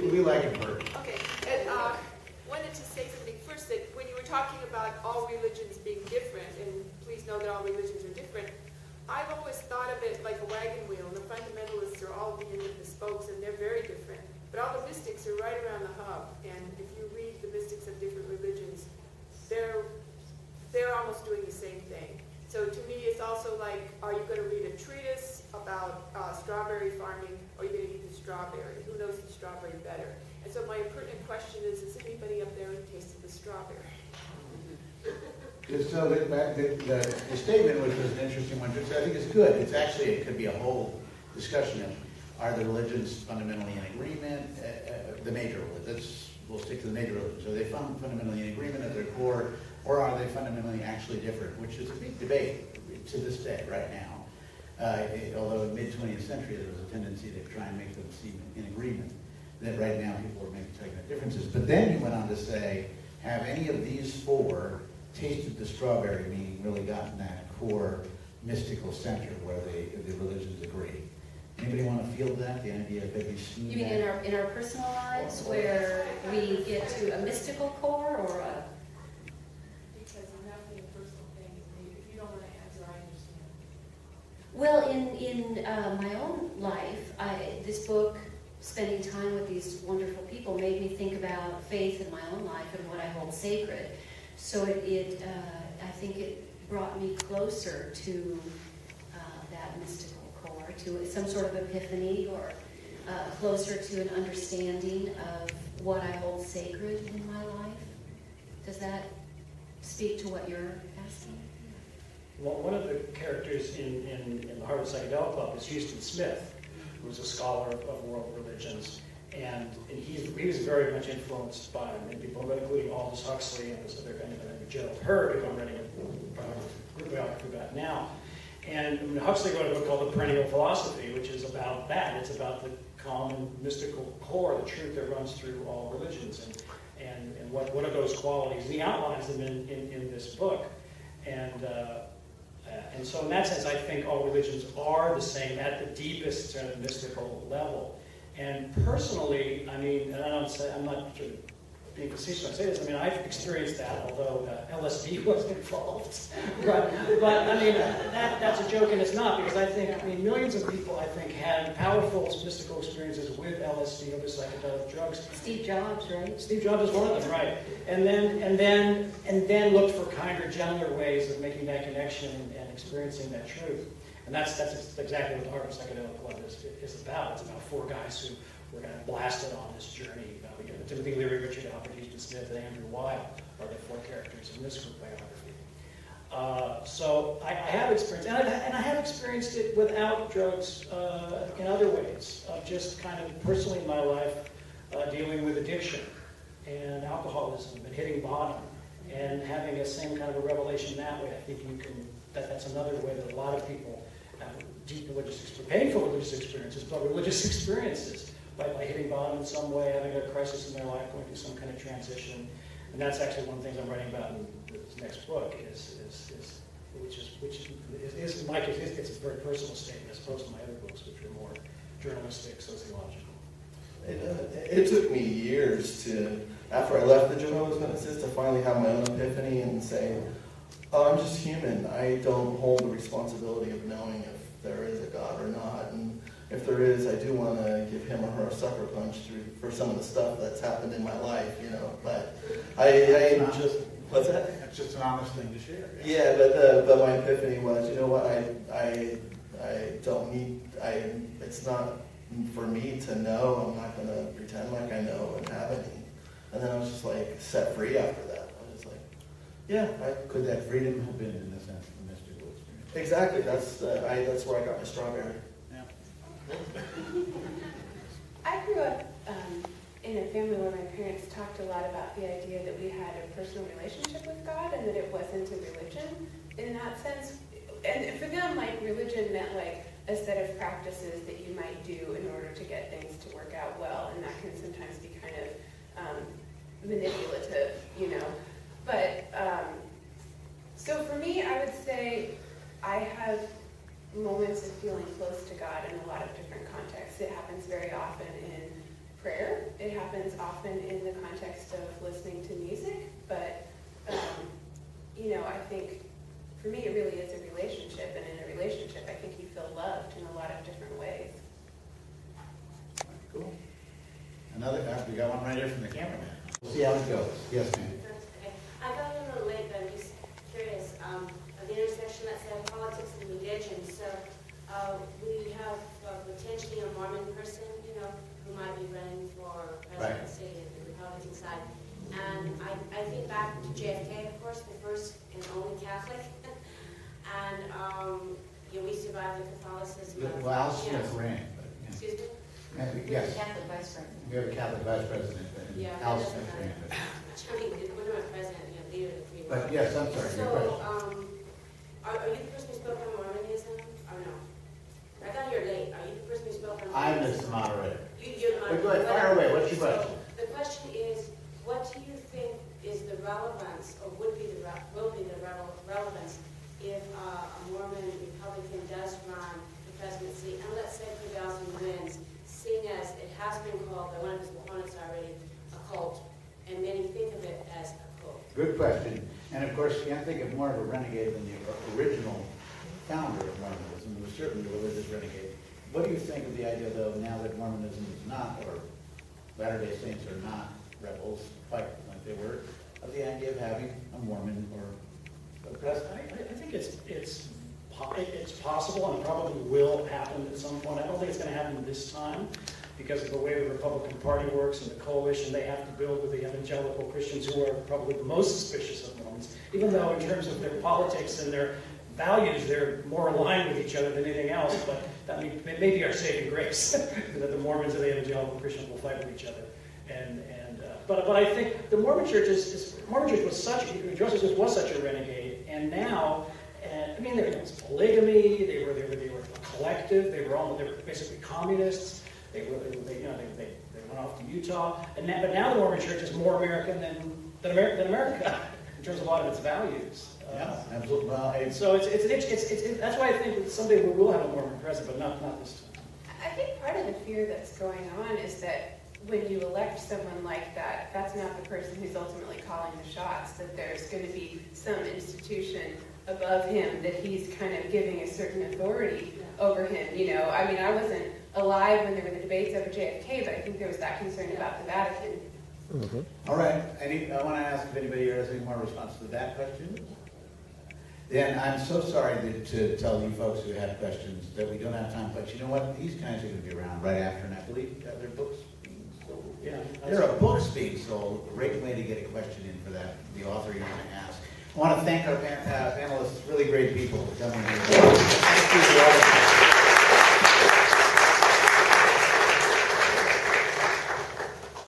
We like it first. Okay, and wanted to say something first, that when you were talking about all religions being different, and please know that all religions are different, I've always thought of it like a wagon wheel, and the fundamentalists are all at the end of the spokes, and they're very different. But all the mystics are right around the hub, and if you read the mystics of different religions, they're almost doing the same thing. So to me, it's also like, are you going to read a treatise about strawberry farming, or are you going to eat the strawberry? Who knows the strawberry better? And so my pertinent question is anybody up there who tasted the strawberry? So the statement, which was an interesting one, which I think is good. It's actually, it could be a whole discussion of, are the religions fundamentally in agreement? The major religions, we'll stick to the major religions. Are they fundamentally in agreement at their core, or are they fundamentally actually different? Which is a big debate to this day, right now. Although in mid-20th century there was a tendency to try and make them seem in agreement. That right now people are maybe taking the differences. But then you went on to say, have any of these four tasted the strawberry, meaning really gotten that core mystical center where the religions agree? Anybody want to field that? The idea of maybe seen You mean that? in our personal lives where we get to a mystical core or a... Because I'm not being a personal thing. If you don't want to answer, I understand. Well, in my own life, this book, spending time with these wonderful people, made me think about faith in my own life and what I hold sacred. So I think it brought me closer to that mystical core, to some sort of epiphany, or closer to an understanding of what I hold sacred in my life. Does that speak to what you're asking? Well, one of the characters in the Harvard Psychedelic Club is Houston Smith, who was a scholar of world religions. And he was very much influenced by many people, including Aldous Huxley and this other guy named Gerald Hurd, who I'm writing a group biography about now. And Huxley wrote a book called The Perennial Philosophy, which is about that. It's about the common mystical core, the truth that runs through all religions, and what are those qualities. And he outlines them in this book. And so in that sense, I think all religions are the same at the deepest sort of mystical level. And personally, I mean, and I'm not sort of being facetious when I say this, I mean, I've experienced that, although LSD was involved. but I mean, that's a joke, and it's not, because I think, millions of people, I think, had powerful mystical experiences with LSD, other psychedelic drugs. Steve Jobs, right? Steve Jobs is one of them, right? And then looked for kinder, gentler ways of making that connection and experiencing that truth. And that's exactly what the Harvard Psychedelic Club is about. It's about four guys who were kind of blasted on this journey. Timothy Leary, Richard Alpert, Houston Smith, and Andrew Weil are the four characters in this group biography. So I have experienced, and I have experienced it without drugs in other ways, just kind of personally in my life dealing with addiction and alcoholism and hitting bottom and having a same kind of a revelation that way. I think that's another way that a lot of people have deep religious painful religious experiences, but religious experiences by hitting bottom in some way, having a crisis in their life, going through some kind of transition. And that's actually one of the things I'm writing about in this next book, which is in my case, it's a very personal statement as opposed to my other books, which are more journalistic, sociological. It took me years after I left the Jehovah's Witnesses, to finally have my own epiphany and say, oh, I'm just human. I don't hold the responsibility of knowing if there is a God or not. And if there is, I do want to give him or her a sucker punch for some of the stuff that's happened in my life, But what's that? That's just an honest thing to share. Yeah, but my epiphany was, you know what? I don't need. It's not for me to know. I'm not going to pretend like I know and have any. And then I was just like set free after that. I was like, yeah, Could that freedom have been, in a sense, the mystical experience? exactly. That's where I got my strawberry. Yeah. I grew up in a family where my parents talked a lot about the idea that we had a personal relationship with God and that it wasn't a religion in that sense. And for them, religion meant a set of practices that you might do in order to get things to work out well, and that can sometimes be kind of manipulative, But so for me, I would say I have moments of feeling close to God in a lot of different contexts. It happens very often in prayer, it happens often in the context of listening to music, but, I think for me it really is a relationship, and in a relationship I think you feel loved in a lot of different ways. Cool. Another, we got one right here from the cameraman. We'll see how it goes. Yes, ma'am. Okay. I got in a little late, but I'm just curious, of the intersection that's in politics and religion. So we have potentially a Mormon person, who might be running for presidency in the Republican side. And I think back to JFK, of course, the first and only Catholic. And we survived the Catholicism. Well, Al Smith ran. Excuse me? Yes, Catholic vice president. we have a Catholic vice president, but Yeah, Al that Smith doesn't ran. matter. I mean, we're not president, leader of the free world. But yes, I'm sorry, your question. So, are you the person who spoke on Mormonism, or no? I got here late. Are you the person who spoke on I'm Mormonism? the moderator. You're the But go ahead, fire away. What's your question? So, the question is, what do you think is the relevance, or will be the relevance, if a Mormon Republican does run the presidency, and let's say prevails and wins, seeing as it has been called by one of his opponents already a cult, and many think of it as a cult? Good question. And of course, you can't think of more of a renegade than the original founder of Mormonism, who was certainly a religious renegade. What do you think of the idea, though, now that Mormonism is not, or Latter-day Saints are not rebels, quite like they were, of the idea of having a Mormon or a president? I think it's possible and probably will happen at some point. I don't think it's going to happen this time because of the way the Republican Party works and the coalition they have to build with the evangelical Christians, who are probably the most suspicious of Mormons, even though in terms of their politics and their values, they're more aligned with each other than anything else. But that may be our saving grace, that the Mormons and the evangelical Christians will fight with each other. But I think the Mormon Church was such a renegade, and now, there was polygamy. They were a collective. They were basically communists. They went off to Utah, but now the Mormon Church is more American than America in terms of a lot of its values. Yeah, absolutely. Well, So that's why I think someday we will have a Mormon president, but not this time. I think part of the fear that's going on is that when you elect someone like that, that's not the person who's ultimately calling the shots, that there's going to be some institution above him that he's kind of giving a certain authority over him. I wasn't alive when there were the debates over JFK, but I think there was that concern about the Vatican. Mm-hmm. all right. I want to ask if anybody here has any more response to that question. Then I'm so sorry to tell you folks who have questions that we don't have time, but you know what? These guys are going to be around right after, and I believe that their books being sold. Yeah, There are books being sold. Great way to get a question in for that, the author you're going to ask. I want to thank our panelists, really great people for coming here. Thank you to all of you.